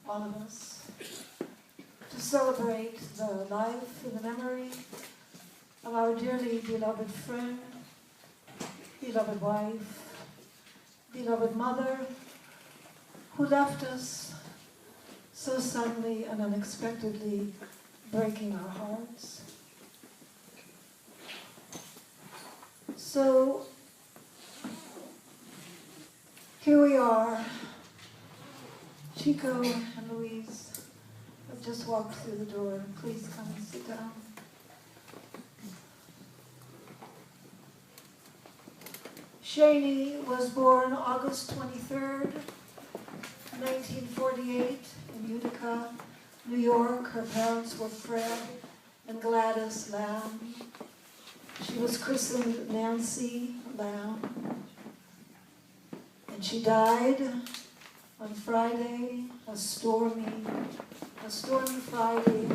all of us, to celebrate the life and the memory of our dearly beloved friend, beloved wife, beloved mother, who left us so suddenly and unexpectedly, breaking our hearts. So, here we are. Chico and Louise have just walked through the door. Please come and sit down. Shani was born August 23rd, 1948 in Utica, New York. Her parents were Fred and Gladys Lamb. She was christened Nancy Lamb. And she died on Friday, a stormy Friday,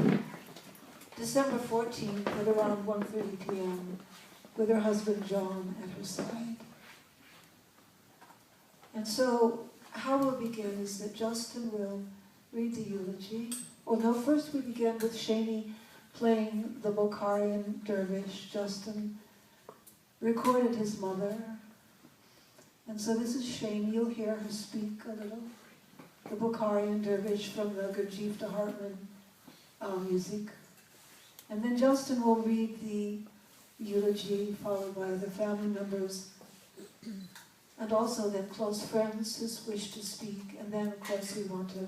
December 14th at around 1:30 p.m. with her husband John at her side. And so how we'll begin is that Justin will read the eulogy. Oh no, first we begin with Shani playing the Bokharian dervish. Justin recorded his mother. And so this is Shani. You'll hear her speak a little. The Bokharian dervish from the Gurdjieff de Hartman music. And then Justin will read the eulogy, followed by the family members, and also then close friends who wish to speak. And then, of course, we want to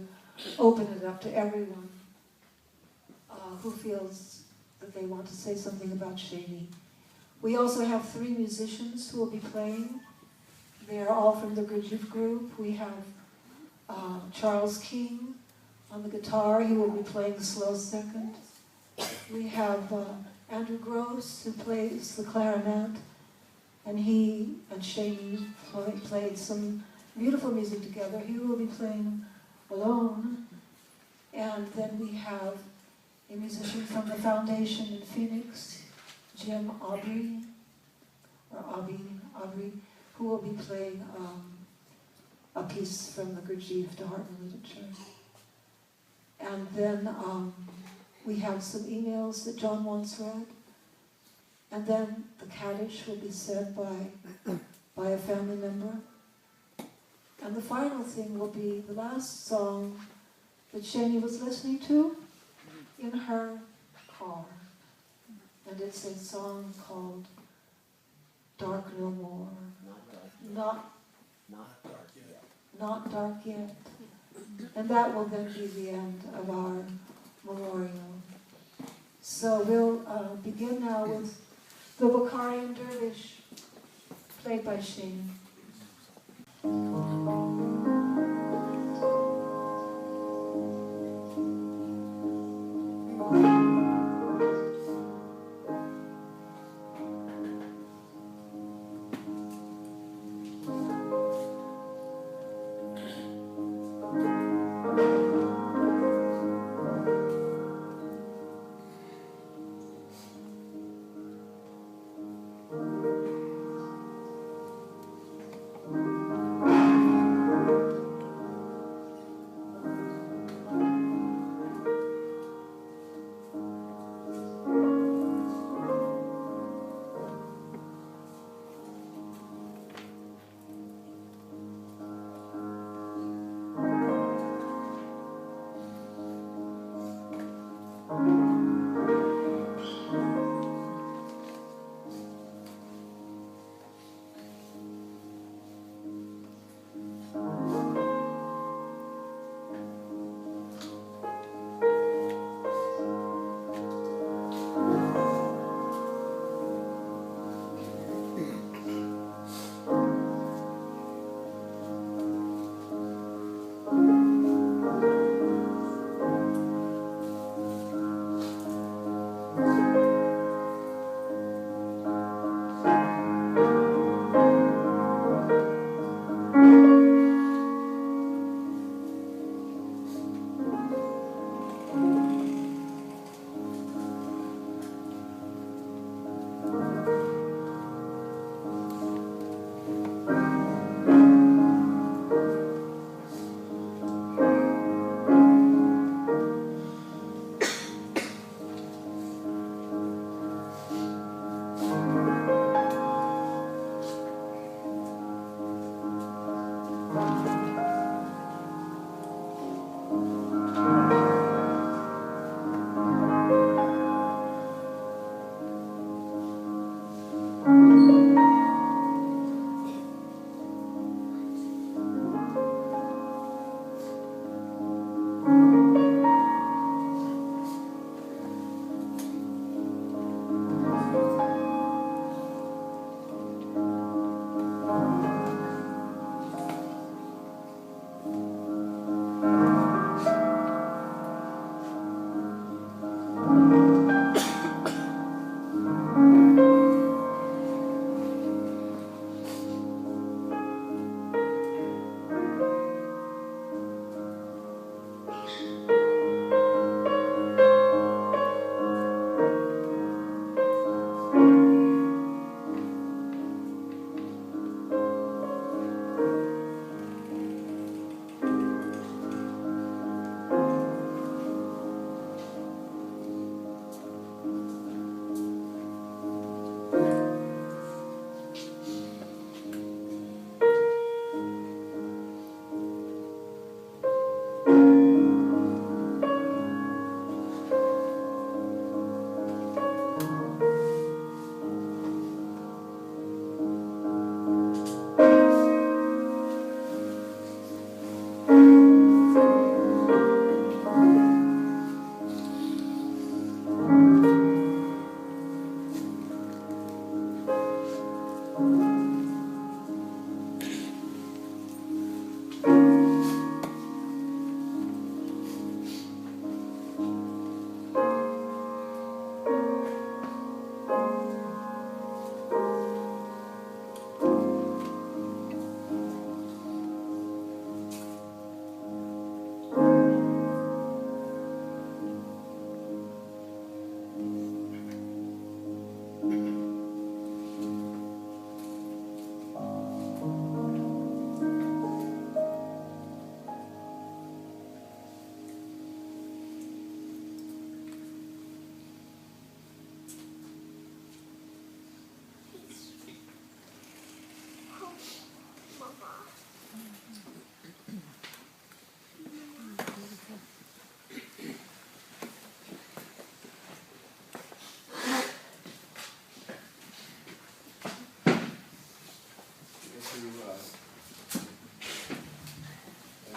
open it up to everyone who feels that they want to say something about Shani. We also have 3 musicians who will be playing. They are all from the Gurdjieff group. We have Charles King on the guitar. He will be playing the slow second. We have Andrew Gross, who plays the clarinet, and he and Shani played some beautiful music together. He will be playing alone. And then we have a musician from the foundation in Phoenix, Jim Aubrey, who will be playing a piece from the Gurdjieff de Hartman literature. And then we have some emails that John once read. And then the Kaddish will be said by a family member. And the final thing will be the last song that Shani was listening to in her car. And it's a song called Dark No More. Not dark yet. And that will then be the end of our memorial. So we'll begin now with the Bokharian dervish, played by Shani.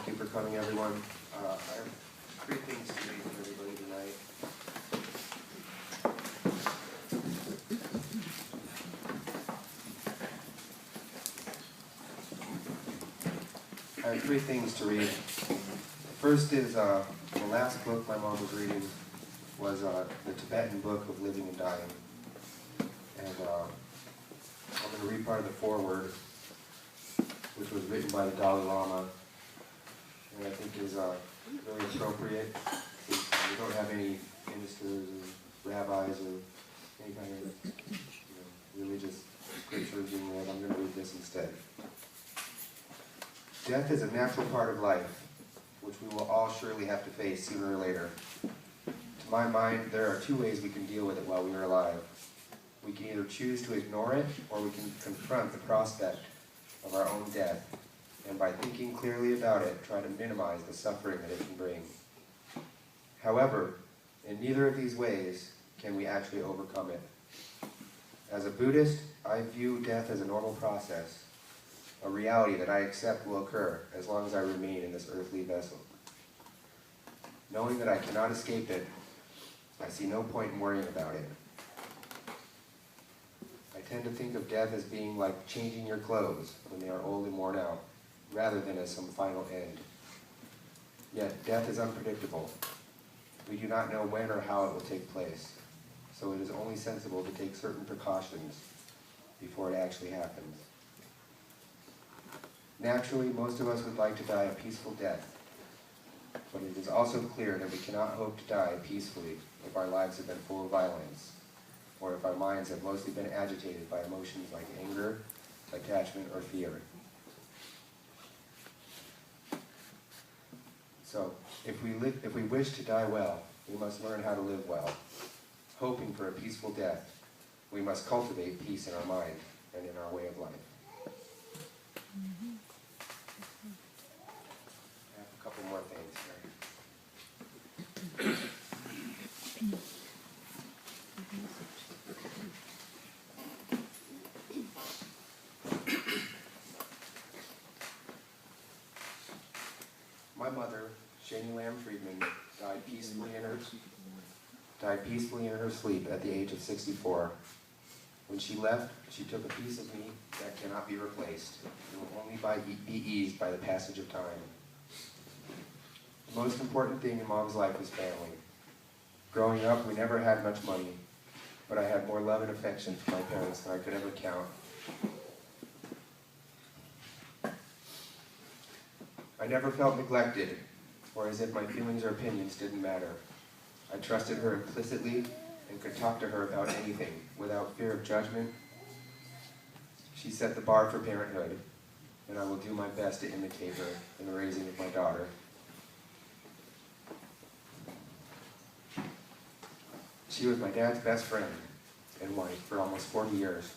Thank you for coming, everyone. I have 3 things to read for everybody tonight. I have 3 things to read. The first is the last book my mom was reading was the Tibetan book of living and dying. And I'm going to read part of the foreword, which was written by the Dalai Lama, and I think is very appropriate. We don't have any ministers or rabbis or any kind of religious scripture being read. I'm going to read this instead. Death is a natural part of life, which we will all surely have to face sooner or later. To my mind, there are 2 ways we can deal with it while we are alive. We can either choose to ignore it, or we can confront the prospect of our own death, and by thinking clearly about it, try to minimize the suffering that it can bring. However, in neither of these ways can we actually overcome it. As a Buddhist, I view death as a normal process, a reality that I accept will occur as long as I remain in this earthly vessel. Knowing that I cannot escape it, I see no point in worrying about it. I tend to think of death as being like changing your clothes when they are old and worn out, rather than as some final end. Yet death is unpredictable. We do not know when or how it will take place, so it is only sensible to take certain precautions before it actually happens. Naturally, most of us would like to die a peaceful death, but it is also clear that we cannot hope to die peacefully if our lives have been full of violence, or if our minds have mostly been agitated by emotions like anger, attachment, or fear. So, if we wish to die well, we must learn how to live well. Hoping for a peaceful death, we must cultivate peace in our mind and in our way of life. I have a couple more things here. My mother, Shani Friedman, died peacefully in her sleep at the age of 64. When she left, she took a piece of me that cannot be replaced. It will only be eased by the passage of time. The most important thing in Mom's life was family. Growing up, we never had much money, but I had more love and affection for my parents than I could ever count. I never felt neglected, or as if my feelings or opinions didn't matter. I trusted her implicitly and could talk to her about anything without fear of judgment. She set the bar for parenthood, and I will do my best to imitate her in the raising of my daughter. She was my dad's best friend and wife for almost 40 years.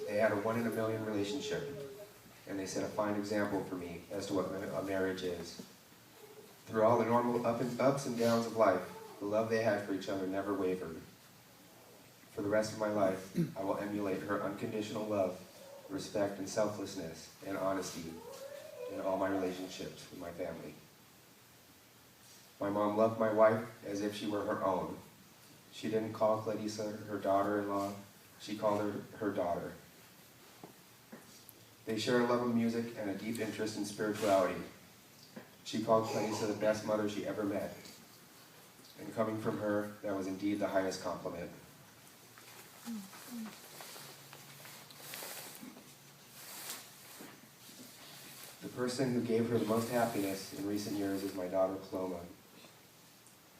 They had a 1 in a million relationship, and they set a fine example for me as to what a marriage is. Through all the normal ups and downs of life, the love they had for each other never wavered. For the rest of my life, I will emulate her unconditional love, respect, and selflessness, and honesty in all my relationships with my family. My mom loved my wife as if she were her own. She didn't call Clarisa her daughter-in-law, she called her her daughter. They shared a love of music and a deep interest in spirituality. She called Clarisa the best mother she ever met. And coming from her, that was indeed the highest compliment. The person who gave her the most happiness in recent years is my daughter, Paloma.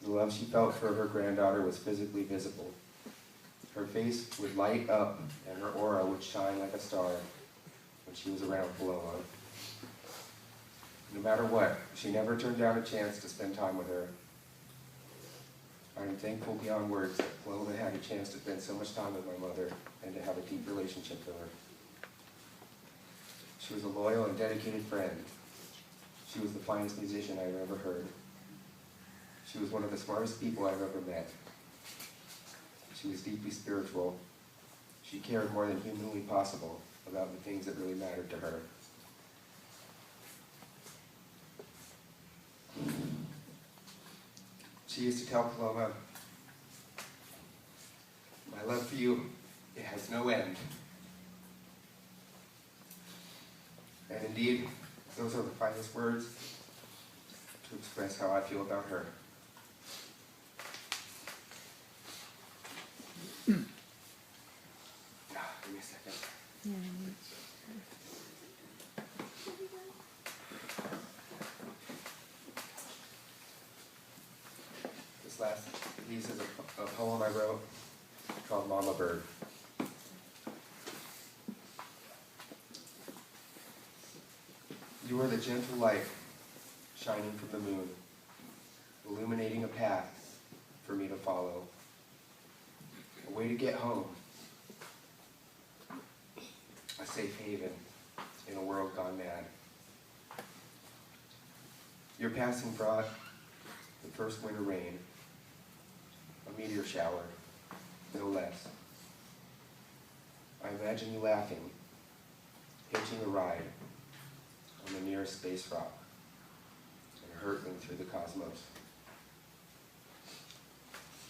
The love she felt for her granddaughter was physically visible. Her face would light up and her aura would shine like a star when she was around Paloma. No matter what, she never turned down a chance to spend time with her. I am thankful beyond words that Paloma had a chance to spend so much time with my mother and to have a deep relationship with her. She was a loyal and dedicated friend. She was the finest musician I've ever heard. She was one of the smartest people I've ever met. She was deeply spiritual. She cared more than humanly possible about the things that really mattered to her. She used to tell Paloma, "My love for you, it has no end." And indeed, those are the finest words to express how I feel about her. Give me a second. This last piece is a poem I wrote called Mama Bird. You are the gentle light shining from the moon, illuminating a path for me to follow, a way to get home, a safe haven in a world gone mad. Your passing brought the first winter rain, a meteor shower, no less. I imagine you laughing, hitching a ride on the nearest space rock, and hurtling through the cosmos.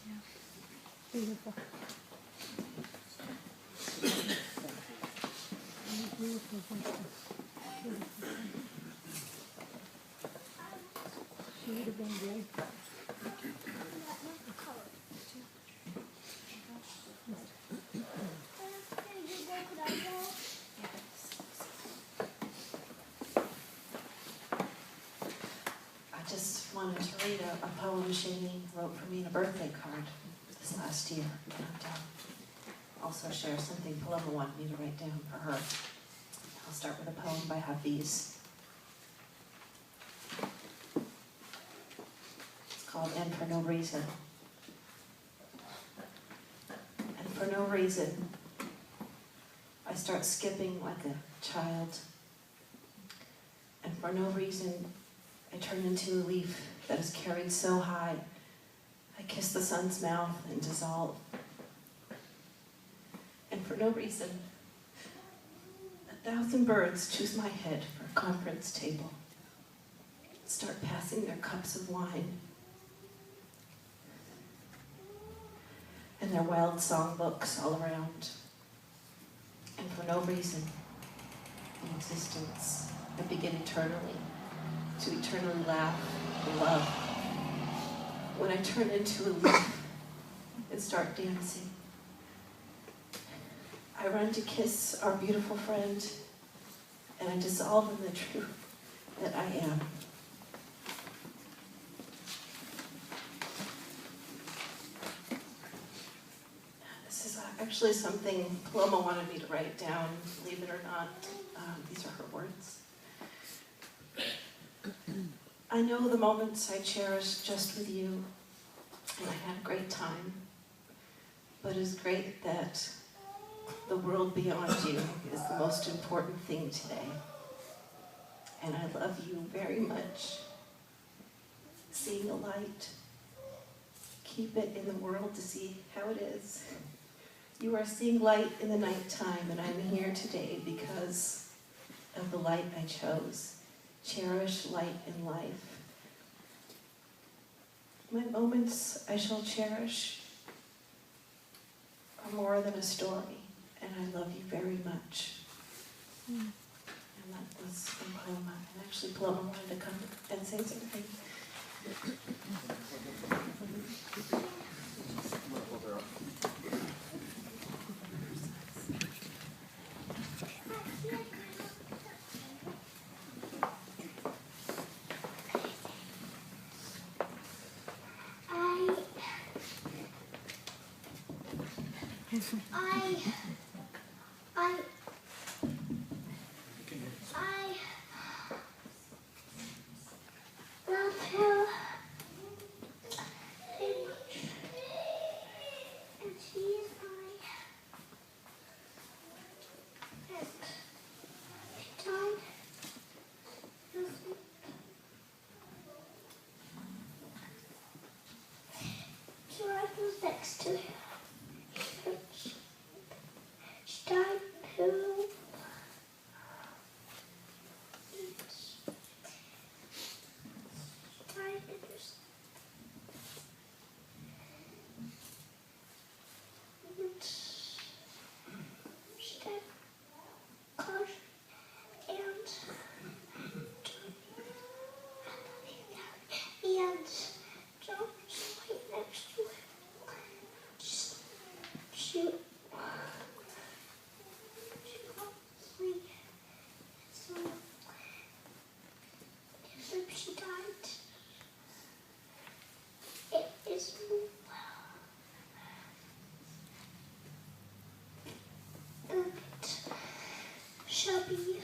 Yeah. Beautiful. Beautiful voice. Beautiful. She would have been great. I just wanted to read a poem Shani wrote for me in a birthday card this last year, and also share something Paloma wanted me to write down for her. I'll start with a poem by Hafiz. It's called "And for No Reason." And for no reason, I start skipping like a child. And for no reason, I turn into a leaf that is carried so high, I kiss the sun's mouth and dissolve. And for no reason, 1,000 birds choose my head for a conference table, start passing their cups of wine and their wild songbooks all around. And for no reason in existence, I begin eternally to eternally laugh and love. When I turn into a leaf and start dancing, I run to kiss our beautiful friend, and I dissolve in the truth that I am. This is actually something Paloma wanted me to write down, believe it or not. These are her words. I know the moments I cherish just with you, and I had a great time, but it's great that the world beyond you is the most important thing today. And I love you very much. Seeing a light, keep it in the world to see how it is. You are seeing light in the nighttime, and I'm here today because of the light I chose. Cherish light in life. My moments I shall cherish are more than a story, and I love you very much. And that was from Paloma. And actually Paloma wanted to come and say something. love her very much, and she is my pet. She died last week. So I was next to her. chubby.